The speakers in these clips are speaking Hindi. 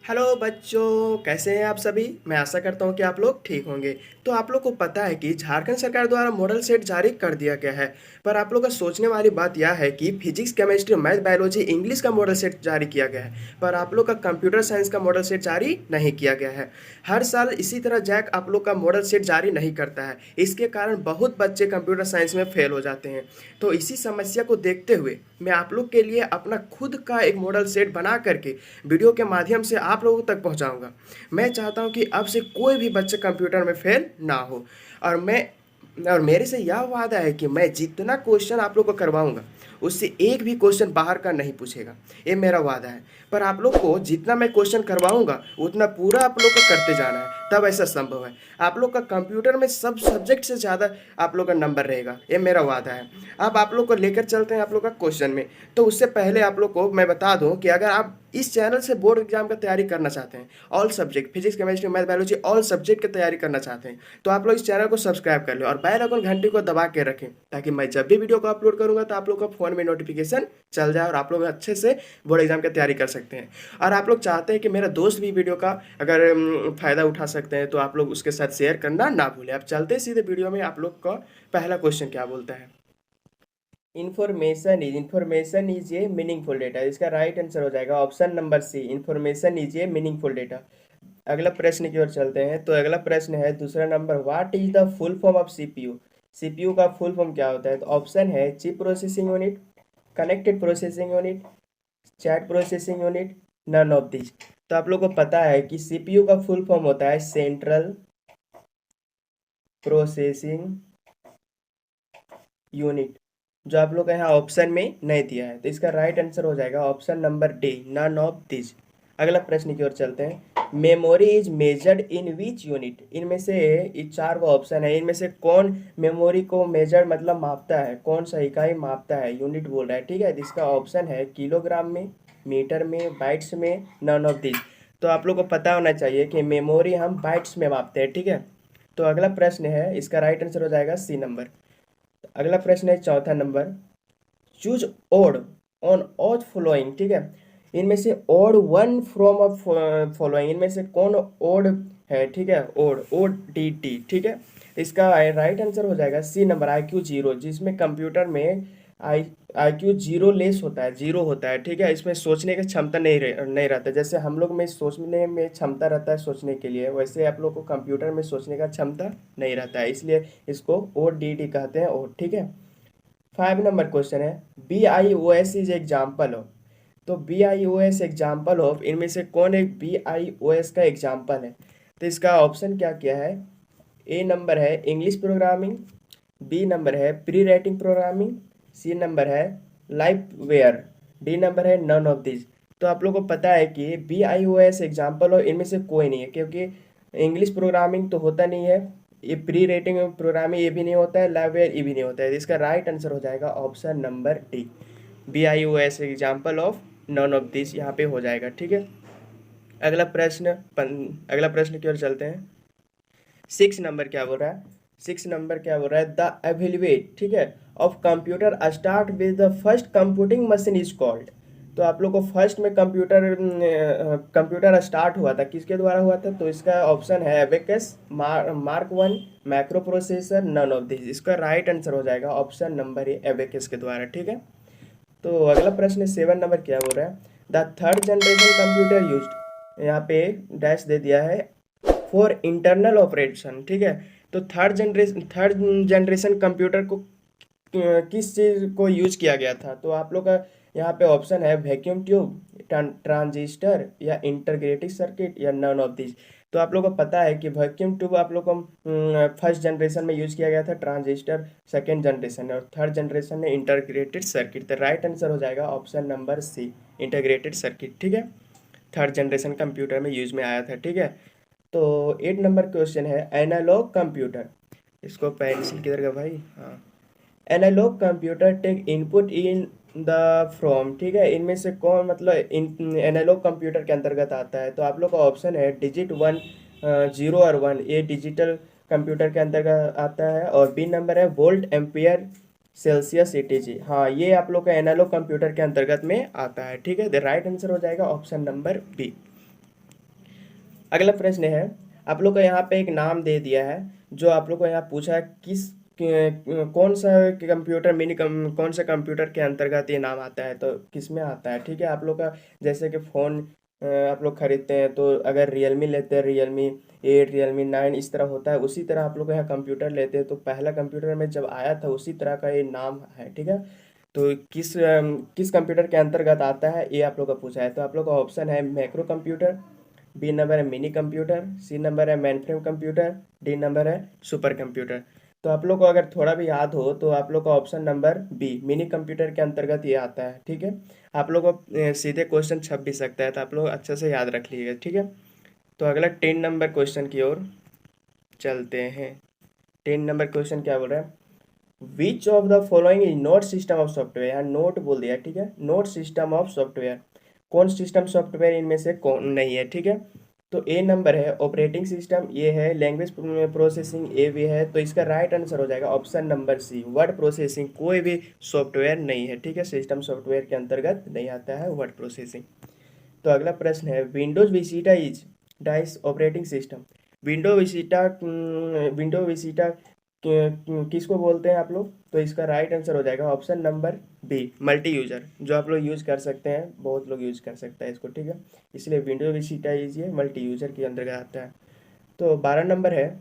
हेलो बच्चों, कैसे हैं आप सभी। मैं आशा करता हूं कि आप लोग ठीक होंगे। तो आप लोग को पता है कि झारखंड सरकार द्वारा मॉडल सेट जारी कर दिया गया है। पर आप लोग का सोचने वाली बात यह है कि physics, chemistry, math, biology, English का मॉडल सेट जारी किया गया है, पर आप लोग का कंप्यूटर साइंस का मॉडल सेट जारी नहीं किया गया है। हर साल इसी तरह जैक आप लोग का मॉडल सेट जारी नहीं करता है। इसके कारण बहुत बच्चे कंप्यूटर साइंस में फेल हो जाते हैं। तो इसी समस्या को देखते हुए मैं आप लोग के लिए अपना खुद का एक मॉडल सेट बना करके वीडियो के माध्यम से आप लोगों तक पहुंचाऊंगा। मैं चाहता हूं कि अब से कोई भी बच्चे कंप्यूटर में फेल ना हो। और मैं और मेरे से यह वादा है कि मैं जितना क्वेश्चन आप लोग को करवाऊंगा उससे एक भी क्वेश्चन बाहर का नहीं पूछेगा। ये मेरा वादा है। पर आप लोग को जितना मैं क्वेश्चन करवाऊंगा उतना पूरा आप लोग को करते जाना है, तब ऐसा संभव है। आप लोग का कंप्यूटर में सब सब्जेक्ट से ज़्यादा आप लोग का नंबर रहेगा, ये मेरा वादा है। अब आप लोग को लेकर चलते हैं आप लोग का क्वेश्चन में। तो उससे पहले आप लोग को मैं बता दूं कि अगर आप इस चैनल से बोर्ड एग्जाम का तैयारी करना चाहते हैं, all subject physics, chemistry, math, biology, all subject की तैयारी करना चाहते हैं, तो आप लोग इस चैनल को सब्सक्राइब कर लें और बेल आइकन घंटी को दबा के रखें, ताकि मैं जब भी वीडियो को अपलोड करूंगा तो आप लोग का फोन में नोटिफिकेशन चल जाए और आप लोग अच्छे से बोर्ड एग्जाम की तैयारी कर सकते हैं। और आप लोग चाहते हैं कि मेरा दोस्त भी वीडियो का अगर फायदा उठा सकते हैं, तो आप लोग उसके साथ शेयर करना ना भूलें। अब चलते सीधे वीडियो में। आप लोग का पहला क्वेश्चन क्या बोलता है। Information is a meaningful data. इसका राइट आंसर हो जाएगा option number C, information is a meaningful data. अगला प्रश्न की ओर चलते हैं। तो अगला प्रश्न है दूसरा number, what is the full form of CPU. CPU का फुल फॉर्म क्या होता है। तो ऑप्शन है chip processing unit, connected processing unit, chat processing unit, none of this. तो आप लोग को पता है कि सीपीयू का फुल फॉर्म होता है सेंट्रल प्रोसेसिंग यूनिट, जो आप लोग का यहाँ ऑप्शन में नहीं दिया है। तो इसका राइट आंसर हो जाएगा option number D, none of this. अगला प्रश्न की ओर चलते हैं। Memory is measured in which unit. इनमें से ये चार वो ऑप्शन है, इनमें से कौन मेमोरी को मेजर मतलब मापता है, कौन सा इकाई मापता है, यूनिट बोल रहा है, ठीक है। इसका ऑप्शन है किलोग्राम में, मीटर में, बाइट्स में, नन ऑफ दिस। तो आप लोग को पता होना चाहिए कि मेमोरी हम बाइट्स में मापते हैं, ठीक है। तो अगला प्रश्न है, इसका राइट आंसर हो जाएगा सी नंबर। अगला प्रश्न है चौथा number, choose odd on all following, ठीक है। इनमें से odd one from of following, इनमें से कौन ओड है, ठीक है। ओड, ओ डी टी, ठीक है। इसका राइट आंसर हो जाएगा C number, I Q zero, जिसमें कंप्यूटर में I I Q zero less होता है, जीरो होता है, ठीक है। इसमें सोचने की क्षमता नहीं रहता। जैसे हम लोग में सोचने में क्षमता रहता है सोचने के लिए, वैसे आप लोग को कंप्यूटर में सोचने का क्षमता नहीं रहता है, इसलिए इसको ओ डी टी कहते हैं, ओ, ठीक है। 5 नंबर क्वेश्चन है, B I O S is example of. तो B I O S example of, इनमें से कौन एक बी आई ओ एस का एग्जाम्पल है। तो इसका ऑप्शन क्या क्या है। ए नंबर है इंग्लिश प्रोग्रामिंग, बी नंबर है pre writing programming, C number है लाइफवेयर, डी नंबर है नन ऑफ दिस। तो आप लोग को पता है कि B I O S example और इनमें से कोई नहीं है, क्योंकि इंग्लिश प्रोग्रामिंग तो होता नहीं है, ये प्री रेटिंग प्रोग्रामिंग ये भी नहीं होता है, लाइववेयर ये भी नहीं होता है। इसका राइट आंसर हो जाएगा option number D, B I O S example of none of this, यहाँ पे हो जाएगा, ठीक है। अगला प्रश्न की ओर चलते हैं। 6 नंबर क्या बोल रहा है। 6 नंबर क्या बोल रहा है, द एवेल्युएट, ठीक है, of computer start with the first computing machine is called. तो आप लोग को फर्स्ट में कंप्यूटर स्टार्ट हुआ था, किसके द्वारा हुआ था। तो इसका ऑप्शन है abacus, mark one, macro processor, none of this. इसका राइट आंसर हो जाएगा ऑप्शन नंबर ए, एबेकस के द्वारा, ठीक है। तो अगला प्रश्न 7 नंबर क्या बोल रहा है, the third generation computer used, यहाँ पे डैश दे दिया है, फॉर इंटरनल ऑपरेशन, ठीक है। तो थर्ड जनरेशन कंप्यूटर को किस चीज़ को यूज किया गया था। तो आप लोग का यहाँ पे ऑप्शन है वैक्यूम ट्यूब, ट्रांजिस्टर, या इंटीग्रेटेड सर्किट, या नन ऑफ दिस। तो आप लोग को पता है कि वैक्यूम ट्यूब आप लोग को फर्स्ट जनरेशन में यूज किया गया था, ट्रांजिस्टर सेकेंड जनरेशन में, और थर्ड जनरेशन में इंटीग्रेटेड सर्किट। तो राइट आंसर हो जाएगा option number C, integrated circuit, ठीक है। थर्ड जनरेशन कंप्यूटर में यूज में आया था, ठीक है। तो 8 नंबर क्वेश्चन है, एनालॉग कंप्यूटर। इसको पेंसिल किधर का भाई, हाँ। Analogue computer take input in the from, ठीक है। इनमें से कौन मतलब इन एनालॉग कंप्यूटर के अंतर्गत आता है। तो आप लोग का ऑप्शन है डिजिट वन, जीरो और वन, ये डिजिटल कंप्यूटर के अंतर्गत आता है। और बी नंबर है वोल्ट, एम्पियर, सेल्सियस, एटीजी, हाँ, ये आप लोग का एनालॉग कंप्यूटर के अंतर्गत में आता है, ठीक है। द राइट आंसर हो जाएगा ऑप्शन नंबर बी। अगला प्रश्न है, आप लोग को यहाँ पे एक नाम दे दिया है, जो आप लोग को यहाँ पूछा है कौन सा कंप्यूटर कौन सा कंप्यूटर के अंतर्गत ये नाम आता है, तो किस में आता है। ठीक है, आप लोग का जैसे कि फ़ोन आप लोग खरीदते हैं, तो अगर रियलमी लेते हैं, Realme 8 Realme 9 इस तरह होता है, उसी तरह आप लोग यहाँ कंप्यूटर लेते हैं, तो पहला कंप्यूटर में जब आया था उसी तरह का ये नाम है। ठीक है, तो किस कंप्यूटर के अंतर्गत आता है ये आप लोग का पूछा है। तो आप लोग का ऑप्शन है मैक्रो कंप्यूटर, बी नंबर है मिनी कंप्यूटर, सी नंबर है main frame computer, D number है सुपर कंप्यूटर। तो आप लोग को अगर थोड़ा भी याद हो तो आप लोग का option number B mini computer के अंतर्गत ये आता है। ठीक है, आप लोग को सीधे क्वेश्चन छप भी सकता है, तो आप लोग अच्छे से याद रख लीजिएगा। ठीक है, तो अगला 10 नंबर क्वेश्चन की ओर चलते हैं। 10 नंबर क्वेश्चन क्या बोल रहा है, which of the following is note system of software. यहाँ नोट बोल दिया। ठीक है, नोट सिस्टम ऑफ सॉफ्टवेयर, कौन सिस्टम सॉफ्टवेयर इनमें से कौन नहीं है। ठीक है, तो ए नंबर है ऑपरेटिंग सिस्टम, ये है लैंग्वेज प्रोसेसिंग, ए भी है, तो इसका राइट आंसर हो जाएगा option number C word processing. कोई भी सॉफ्टवेयर नहीं है। ठीक है, सिस्टम सॉफ्टवेयर के अंतर्गत नहीं आता है वर्ड प्रोसेसिंग। तो अगला प्रश्न है, Windows Vista is dice operating system. Window Vista किसको बोलते हैं आप लोग, तो इसका राइट आंसर हो जाएगा option number B multi user, जो आप लोग यूज कर सकते हैं, बहुत लोग यूज कर सकते हैं इसको। ठीक है, इसलिए विंडो विस्टा इज ये मल्टी यूजर के अंतर्गत आता है। तो 12 नंबर है,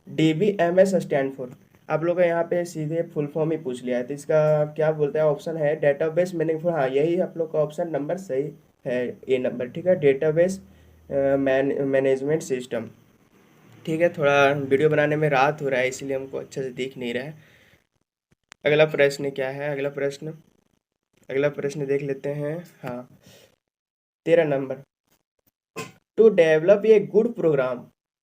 DBMS स्टैंड फॉर। आप लोग का यहाँ पे सीधे फुल फॉर्म ही पूछ लिया है, तो इसका क्या बोलते हैं, ऑप्शन है डेटाबेस मीनिंगफुल। हाँ, यही आप लोग का ऑप्शन नंबर सही है, ए नंबर। ठीक है, डेटाबेस मैनेजमेंट सिस्टम। ठीक है, थोड़ा वीडियो बनाने में रात हो रहा है, इसीलिए हमको अच्छे से दिख नहीं रहा है। अगला प्रश्न क्या है, अगला प्रश्न देख लेते हैं। हाँ, 13 number, to develop a good program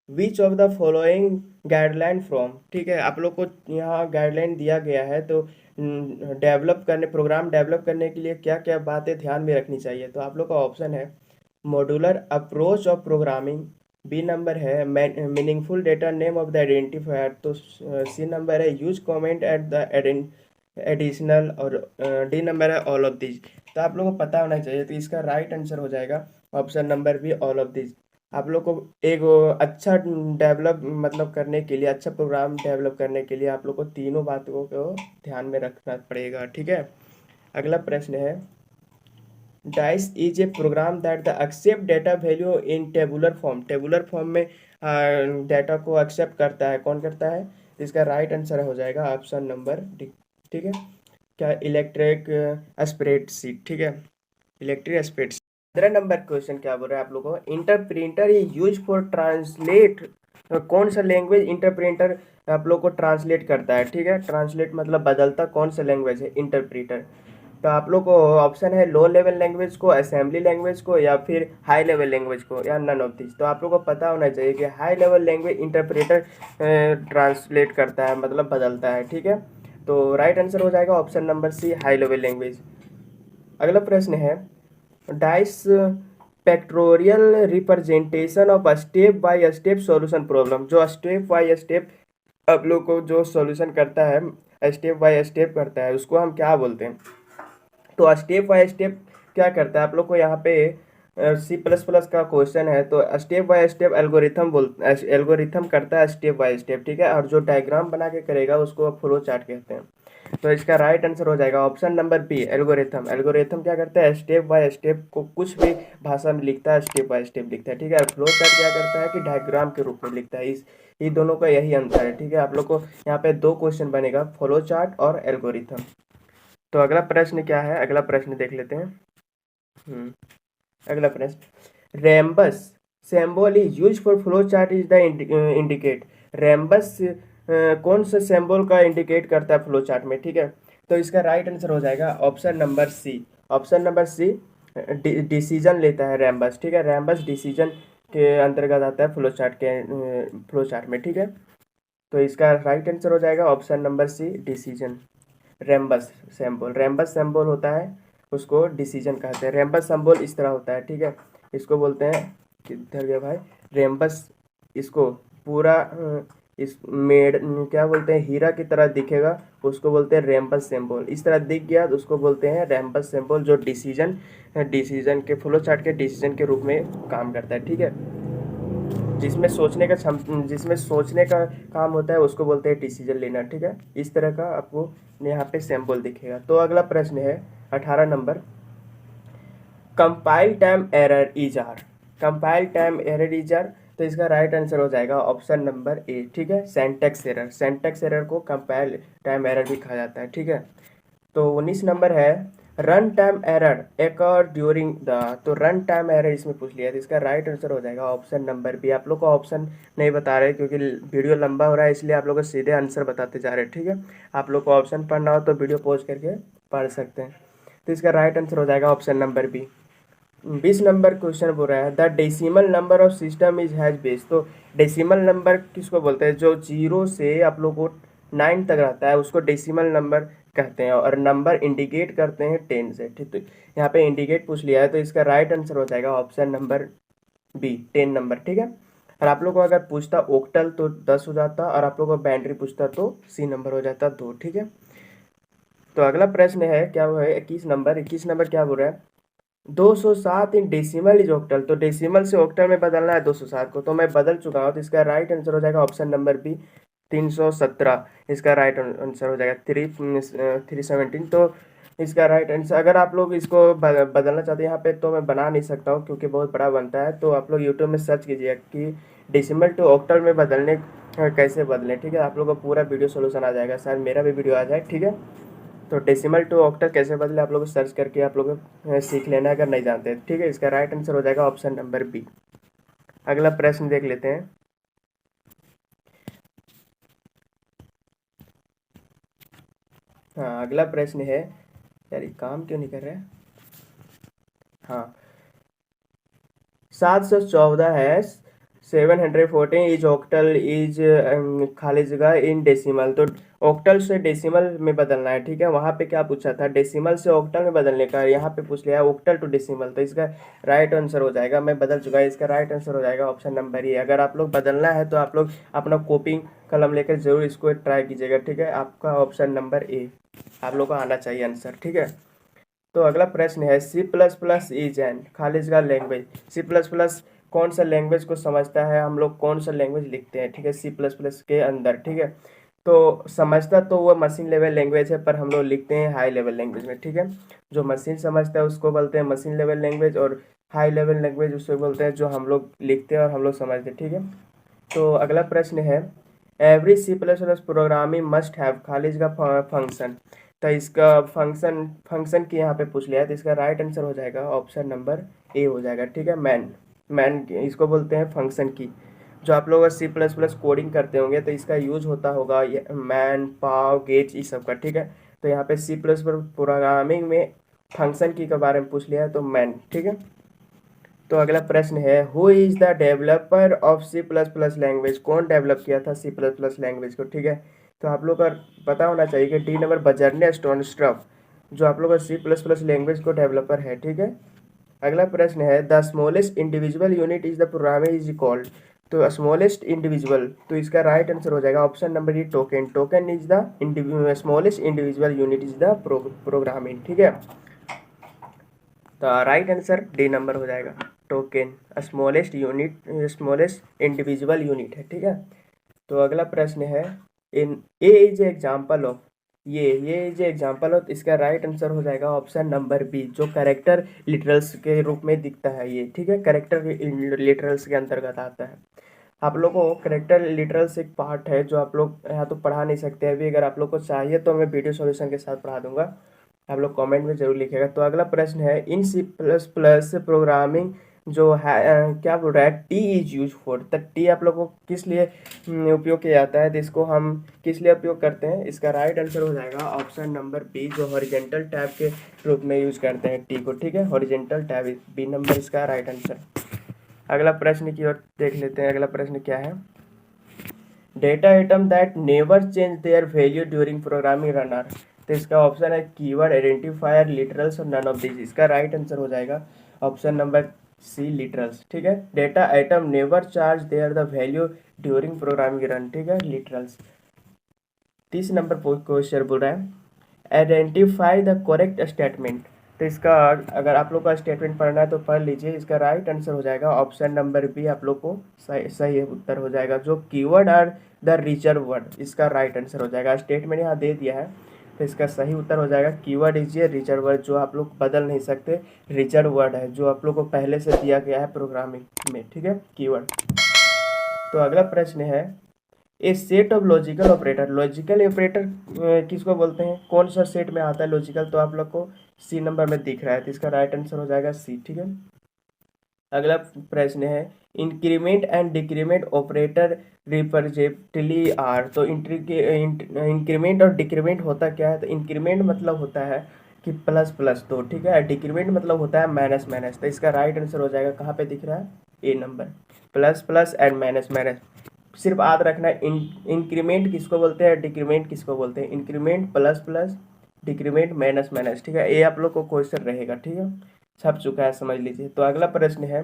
which of the following guideline from. ठीक है, आप लोग को यहाँ गाइडलाइन दिया गया है, तो प्रोग्राम डेवलप करने के लिए क्या क्या बातें ध्यान में रखनी चाहिए। तो आप लोग का ऑप्शन है modular approach of programming, B number है meaningful data name of the identifier, तो सी नंबर है use comment at the additional, और डी नंबर है ऑल ऑफ दिस। तो आप लोगों को पता होना चाहिए, तो इसका राइट आंसर हो जाएगा option number be all of this. आप लोग को एक अच्छा डेवलप मतलब करने के लिए, अच्छा प्रोग्राम डेवलप करने के लिए आप लोग को तीनों बातों को ध्यान में रखना पड़ेगा। ठीक है, अगला प्रश्न है, this is a program that the accept data value in tabular form. Tabular form में डेटा को एक्सेप्ट करता है, कौन करता है, इसका राइट आंसर हो जाएगा ऑप्शन नंबर डी। ठीक है, क्या इलेक्ट्रिक स्प्रेडशीट। ठीक है, इलेक्ट्रिक स्प्रेडशीट। 15 नंबर क्वेश्चन क्या बोल रहा है आप लोगों को, इंटरप्रिंटर इज यूज फॉर ट्रांसलेट। कौन सा लैंग्वेज इंटरप्रिंटर आप लोग को ट्रांसलेट करता है। ठीक है, ट्रांसलेट मतलब बदलता कौन सा लैंग्वेज है इंटरप्रीटर। तो आप लोग को ऑप्शन है लो लेवल लैंग्वेज को, असेंबली लैंग्वेज को, या फिर हाई लेवल लैंग्वेज को, या नन ऑफ दिस। तो आप लोग को पता होना चाहिए कि high level language interpreter translate करता है, मतलब बदलता है। ठीक है, तो राइट आंसर हो जाएगा option number C high level language. अगला प्रश्न है, this factorial representation of step by step solution problem. जो स्टेप बाय स्टेप आप लोग को जो सॉल्यूशन करता है, स्टेप बाय स्टेप करता है, उसको हम क्या बोलते हैं। तो स्टेप बाय स्टेप क्या करता है, आप लोग को यहाँ पे C++ का क्वेश्चन है, तो स्टेप बाय स्टेप एल्गोरिथम करता है स्टेप बाय स्टेप। ठीक है, और जो डायग्राम बना के करेगा उसको फ्लो चार्ट कहते हैं। तो इसका राइट आंसर हो जाएगा option number B algorithm. Algorithm क्या करता है, स्टेप बाय स्टेप को कुछ भी भाषा में लिखता है, स्टेप बाय स्टेप लिखता है। ठीक है, फ्लो चार्ट क्या करता है कि डायग्राम के रूप में लिखता है। ये दोनों का यही अंतर है। ठीक है, आप लोग को यहाँ पे दो क्वेश्चन बनेगा, फ्लो चार्ट और एल्गोरिथम। तो अगला प्रश्न क्या है, अगला प्रश्न देख लेते हैं। अगला प्रश्न, रैम्बस symbol is use for flow chart is the indicate. रैम्बस कौन सा सिंबल का इंडिकेट करता है फ्लो चार्ट में। ठीक है, तो इसका राइट आंसर हो जाएगा option number C. Option number C decision लेता है रैम्बस। ठीक है, रैम्बस डिसीजन के अंतर्गत आता है फ्लो चार्ट में। ठीक है, तो इसका राइट आंसर हो जाएगा option number C decision. Rhombus symbol होता है, उसको डिसीजन कहते हैं। रैम्बस सिंबल इस तरह होता है। ठीक है, इसको बोलते हैं, किधर गया भाई, रैम्बस। इसको पूरा इस मेड क्या बोलते हैं, हीरा की तरह दिखेगा, उसको बोलते हैं रैम्बस सिंबल। इस तरह दिख गया तो उसको बोलते हैं रैम्बस सिंबल, जो डिसीजन के फ्लो चार्ट के डिसीजन के रूप में काम करता है। ठीक है, जिसमें सोचने का काम होता है उसको बोलते हैं डिसीजन लेना, ठीक है। इस तरह का आपको यहाँ पे सैम्पल दिखेगा। तो अगला प्रश्न है 18 number, compile time error is are. Compile time error is are, तो इसका राइट आंसर हो जाएगा ऑप्शन नंबर ए, ठीक है। सेंटेक्स एरर, सेंटेक्स एरर को कंपाइल टाइम एरर भी कहा जाता है, ठीक है। तो 19 नंबर है, run time error occur during the. तो रन टाइम एरर इसमें पूछ लिया, तो इसका राइट आंसर हो जाएगा ऑप्शन नंबर बी। आप लोग को ऑप्शन नहीं बता रहे क्योंकि वीडियो लंबा हो रहा है, इसलिए आप लोग को सीधे आंसर बताते जा रहे हैं, ठीक है। आप लोग को ऑप्शन पढ़ना हो तो वीडियो पॉज करके पढ़ सकते हैं। तो इसका राइट आंसर हो जाएगा option number B. 20 number question बोल रहा है, the decimal number of system is has base. तो डेसिमल नंबर किसको बोलते हैं? जो 0 से आप लोग को 9 तक रहता है उसको डेसिमल नंबर कहते हैं, और नंबर इंडिकेट करते हैं 10 से, ठीक। तो यहाँ पे इंडिकेट पूछ लिया है, तो इसका राइट आंसर हो जाएगा ऑप्शन नंबर बी, 10 नंबर, ठीक है। और आप लोग को अगर पूछता ओक्टल तो 10 हो जाता, और आप लोग को बाइनरी पूछता तो सी नंबर हो जाता 2, ठीक है। तो अगला प्रश्न है क्या वो है 21 नंबर। 21 नंबर क्या बोल रहा है, 207 इन डेसिमल इज ऑक्टल। तो डेसिमल से ऑक्टल में बदलना है 207 को, तो मैं बदल चुका हूँ, तो इसका राइट आंसर हो जाएगा ऑप्शन नंबर बी, 317। इसका राइट आंसर हो जाएगा 317। तो इसका राइट आंसर, अगर आप लोग इसको बदलना चाहते हैं यहाँ पे, तो मैं बना नहीं सकता हूँ क्योंकि बहुत बड़ा बनता है। तो आप लोग यूट्यूब में सर्च कीजिए कि डेसिमल टू ऑक्टल में बदलने कैसे बदलें, ठीक है। आप लोग को पूरा वीडियो सोल्यूशन आ जाएगा, शायद मेरा भी वीडियो आ जाए, ठीक है। तो डेसिमल टू ऑक्टल कैसे बदले आप लोग सर्च करके आप लोग सीख लेना अगर नहीं जानते, ठीक है। इसका राइट आंसर हो जाएगा ऑप्शन नंबर बी। अगला प्रश्न देख लेते हैं। हाँ, अगला प्रश्न है, यार ये काम क्यों नहीं कर रहा है। हाँ, 714 है, 714 इज ऑक्टल इज खाली जगह इन डेसिमल। तो ऑक्टल से डेसिमल में बदलना है, ठीक है। वहाँ पे क्या पूछा था, डेसिमल से ऑक्टल में बदलने का, यहाँ पे पूछ लिया ऑक्टल टू डेसिमल। तो इसका राइट आंसर हो जाएगा, मैं बदल चुका है, इसका राइट आंसर हो जाएगा ऑप्शन नंबर ए। अगर आप लोग बदलना है तो आप लोग अपना कॉपी कलम लेकर जरूर इसको ट्राई कीजिएगा, ठीक है। आपका ऑप्शन नंबर ए आप लोग को आना चाहिए आंसर, ठीक है। तो अगला प्रश्न है, C plus plus is an खालिज का लैंग्वेज। सी प्लस प्लस कौन सा लैंग्वेज को समझता है, हम लोग कौन सा लैंग्वेज लिखते हैं, ठीक है, सी प्लस प्लस के अंदर, ठीक है। तो समझता तो वो मशीन लेवल लैंग्वेज है, पर हम लोग लिखते हैं हाई लेवल लैंग्वेज में, ठीक है। जो मशीन समझता है उसको बोलते हैं मशीन लेवल लैंग्वेज, और हाई लेवल लैंग्वेज उसको बोलते हैं जो हम लोग लिखते हैं और हम लोग समझते हैं, ठीक है। तो अगला प्रश्न है, every C plus plus programming must have खालिज का फंक्शन। तो इसका फंक्शन की यहाँ पे पूछ लिया है, तो इसका राइट आंसर हो जाएगा ऑप्शन नंबर ए हो जाएगा, ठीक है। मैन इसको बोलते हैं फंक्शन की। जो आप लोग सी प्लस प्लस कोडिंग करते होंगे तो इसका यूज होता होगा मैन, पाव, गेट, इस सब का, ठीक है। तो यहाँ पे सी प्लस प्रोग्रामिंग में फंक्शन की के बारे में पूछ लिया है, तो मैन, ठीक है। तो अगला प्रश्न है, who is the developer of C plus plus language. कौन डेवलप किया था सी प्लस प्लस लैंग्वेज को, ठीक है। तो आप लोग का पता होना चाहिए कि डी नंबर बजरने स्टोनस्ट्रफ जो आप लोग का सी प्लस प्लस लैंग्वेज को डेवलपर है, ठीक है। अगला प्रश्न है, the smallest individual unit is the programming is called. तो स्मॉलेस्ट इंडिविजुअल, तो इसका राइट आंसर हो जाएगा option number E, token. Token is the smallest individual unit is the programming, ठीक है। तो राइट आंसर डी नंबर हो जाएगा, token smallest unit, smallest individual unit है, ठीक है। तो अगला प्रश्न है, इन ए इज एग्जाम्पल ऑफ। ये इज एग्जाम्पल ऑफ, इसका राइट आंसर हो जाएगा ऑप्शन नंबर बी, जो करेक्टर लिटरल्स के रूप में दिखता है ये, ठीक है। करेक्टर लिटरल्स के अंतर्गत आता है। आप लोग को करेक्टर लिटरल्स एक पार्ट है जो आप लोग यहाँ तो पढ़ा नहीं सकते अभी, अगर आप लोग को चाहिए तो मैं वीडियो सॉल्यूशन के साथ पढ़ा दूंगा, आप लोग कमेंट में जरूर लिखिएगा। तो अगला प्रश्न है, in C plus plus programming जो है क्या बोल रहा है, टी इज यूज फॉर। तक टी आप लोग को किस लिए उपयोग किया जाता है, तो इसको हम किस लिए उपयोग करते हैं, इसका राइट आंसर हो जाएगा ऑप्शन नंबर बी, जो हॉरिजेंटल टैब के रूप में यूज करते हैं टी को, ठीक है। हॉरिजेंटल टैब बी नंबर इसका राइट आंसर। अगला प्रश्न की ओर देख लेते हैं। अगला प्रश्न क्या है, data item that never change their value during programming runner. तो इसका ऑप्शन है कीवर्ड, आइडेंटिफायर, लिटरल्स और नन ऑफ दिस। इसका राइट आंसर हो जाएगा ऑप्शन नंबर सी, लिटरल्स, ठीक है। Data item never charge their the value during programming run, ठीक है, लिटरल्स। 30 नंबर क्वेश्चन बोल रहा है, आइडेंटिफाई द करेक्ट स्टेटमेंट। तो इसका अगर आप लोग का स्टेटमेंट पढ़ना है तो पढ़ लीजिए। इसका राइट आंसर हो जाएगा ऑप्शन नंबर बी, आप लोग को सही उत्तर हो जाएगा। जो कीवर्ड और द रिजर्व वर्ड, इसका राइट आंसर हो जाएगा। स्टेटमेंट यहाँ दे दिया है तो इसका सही उत्तर हो जाएगा कीवर्ड इज ये रिजर्व वर्ड, जो आप लोग बदल नहीं सकते, रिजर्व वर्ड है जो आप लोग को पहले से दिया गया है प्रोग्रामिंग में, ठीक है, कीवर्ड। तो अगला प्रश्न है a set of logical operator. Logical operator किसको बोलते हैं, कौन सा सेट में आता है लॉजिकल, तो आप लोग को सी नंबर में दिख रहा है, तो इसका राइट आंसर हो जाएगा सी, ठीक है। अगला प्रश्न है increment and decrement operator representatively are. तो इंक्रीमेंट और डिक्रीमेंट होता क्या है, तो इंक्रीमेंट मतलब होता है कि प्लस प्लस, तो ठीक है, डिक्रीमेंट मतलब होता है माइनस माइनस। तो इसका राइट आंसर हो जाएगा, कहाँ पे दिख रहा है, A number, plus plus and minus minus. सिर्फ याद रखना इंक्रीमेंट किसको बोलते हैं, डिक्रीमेंट किसको बोलते हैं, increment plus plus, decrement minus minus, ठीक है, ये आप लोग को क्वेश्चन रहेगा, ठीक है, छप चुका है, समझ लीजिए। तो अगला प्रश्न है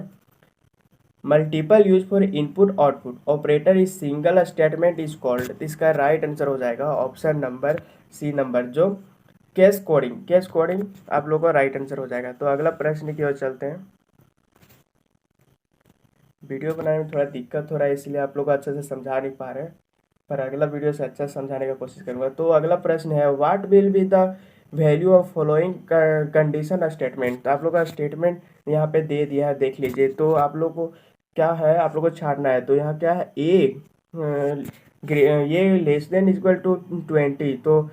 multiple use for input output operator is single statement is called. इसका राइट आंसर हो जाएगा ऑप्शन नंबर सी नंबर, जो केस कोडिंग, केस कोडिंग आप लोग का राइट आंसर हो जाएगा। तो अगला प्रश्न की ओर चलते हैं। वीडियो बनाने में थोड़ा दिक्कत हो रहा है, इसलिए आप लोग अच्छे से समझा नहीं पा रहे हैं, पर अगला वीडियो से अच्छा समझाने का कोशिश करूँगा। तो अगला प्रश्न है what will be the value of following condition statement. तो आप लोग का स्टेटमेंट यहाँ पे दे दिया है, देख लीजिए। तो आप लोग को क्या है, आप लोग को छाड़ना है। तो यहाँ क्या है, ए ये लेस देन इक्वल टू 20, तो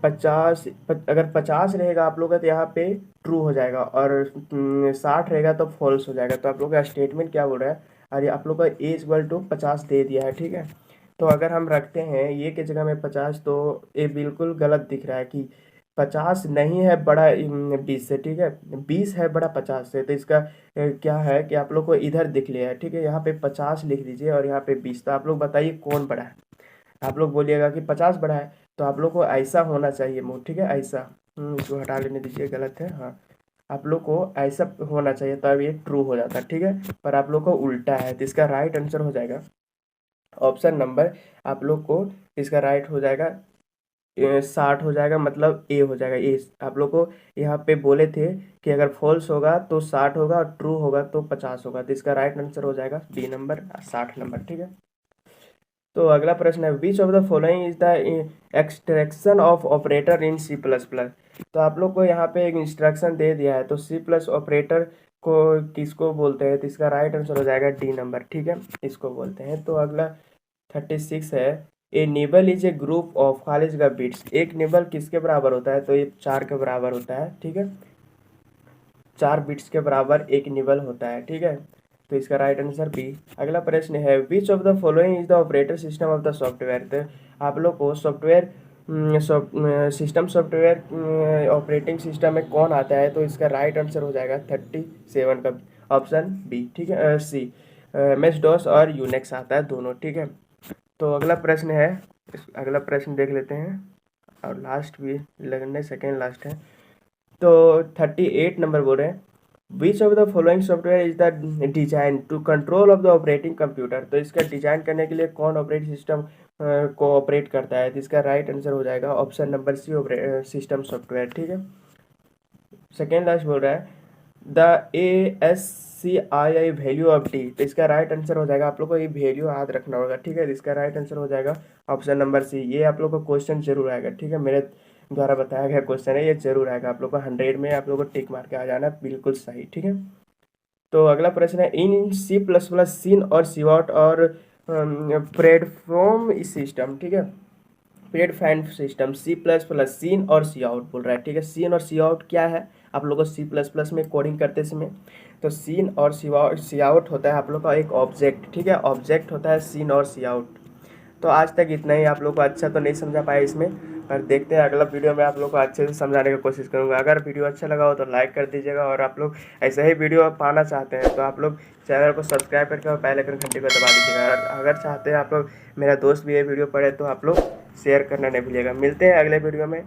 50, अगर 50 रहेगा आप लोग का तो यहाँ पे ट्रू हो जाएगा, और 60 रहेगा तो फॉल्स हो जाएगा। तो आप लोग का स्टेटमेंट क्या बोल रहा है, अरे आप लोग का ए इक्वल टू 50 दे दिया है, ठीक है। तो अगर हम रखते हैं ये के जगह में 50, तो ये बिल्कुल गलत दिख रहा है कि 50 नहीं है बड़ा 20 से, ठीक है, 20 है बड़ा 50 से। तो इसका क्या है कि आप लोग को इधर दिख लिया है, ठीक है, यहाँ पे 50 लिख दीजिए और यहाँ पे 20। तो आप लोग बताइए कौन बड़ा है, आप लोग बोलिएगा कि 50 बड़ा है, तो आप लोग को ऐसा होना चाहिए मूड, ठीक है, ऐसा, इसको हटा लेने दीजिए, गलत है, हाँ, आप लोग को ऐसा होना चाहिए, तो अब ये ट्रू हो जाता है, ठीक है, पर आप लोग को उल्टा है। तो इसका राइट आंसर हो जाएगा ऑप्शन नंबर, आप लोग को इसका राइट हो जाएगा 60 हो जाएगा, मतलब ए हो जाएगा। ए आप लोग को यहाँ पे बोले थे कि अगर फॉल्स होगा तो 60 होगा और ट्रू होगा तो 50 होगा। तो इसका राइट आंसर हो जाएगा बी नंबर, 60 नंबर, ठीक है। तो अगला प्रश्न है which of the following is the extraction of operator in C plus plus. तो आप लोग को यहाँ पे एक इंस्ट्रक्शन दे दिया है, तो सी प्लस ऑपरेटर को किसको बोलते हैं, तो इसका राइट आंसर हो जाएगा डी नंबर, ठीक है, इसको बोलते हैं। तो अगला 36 है a nibble is a group of खालिज का बिट्स। एक निबल किसके बराबर होता है, तो ये 4 के बराबर होता है, ठीक है, 4 बिट्स के बराबर एक निबल होता है, ठीक है। तो इसका राइट आंसर बी। अगला प्रश्न है which of the following is the operator system of the software. तो आप लोग को software system software operating system में कौन आता है, तो इसका राइट आंसर हो जाएगा 37 का ऑप्शन बी, ठीक है, सी MS DOS और यूनिक्स आता है दोनों, ठीक है। तो अगला प्रश्न है, अगला प्रश्न देख लेते हैं, और लास्ट भी लगने सेकेंड लास्ट है। तो 38 नंबर बोल रहे हैं which of the following software is the design to control of the operating computer. तो इसका डिजाइन करने के लिए कौन ऑपरेटिंग सिस्टम को ऑपरेट करता है, तो इसका राइट आंसर हो जाएगा option number C, system software, ठीक है। सेकेंड लास्ट बोल रहा है the ASCII value of D. तो इसका राइट आंसर हो जाएगा, आप लोग को ये वैल्यू याद रखना होगा, ठीक है। इसका राइट आंसर हो जाएगा ऑप्शन नंबर सी। ये आप लोग को क्वेश्चन जरूर आएगा, ठीक है, मेरे द्वारा बताया गया क्वेश्चन है, ये जरूर आएगा, आप लोग को 100 में आप लोग को टिक मार के आ जाना, बिल्कुल सही, ठीक है। तो अगला प्रश्न है in C plus plus cin और सीआउट और प्लेटफॉर्म सिस्टम, ठीक है, platform system C plus plus cin और सी आउट बोल रहा है, ठीक है। सीन और सी आउट क्या है, आप लोग को सी प्लस प्लस में कोडिंग करते समय, तो सीन और सी आउट होता है आप लोग का एक ऑब्जेक्ट, ठीक है, ऑब्जेक्ट होता है सीन और सी आउट। तो आज तक इतना ही, आप लोग को अच्छा तो नहीं समझा पाया इसमें, पर देखते हैं अगला वीडियो में आप लोग को अच्छे से समझाने की कोशिश करूंगा। अगर वीडियो अच्छा लगा हो तो लाइक कर दीजिएगा, और आप लोग ऐसे ही वीडियो पाना चाहते हैं तो आप लोग चैनल को सब्सक्राइब करके और बेल आइकन घंटी को दबा दीजिएगा। और अगर चाहते हैं आप लोग मेरा दोस्त भी ये वीडियो पढ़े तो आप लोग शेयर करना नहीं भूलिएगा। मिलते हैं अगले वीडियो में।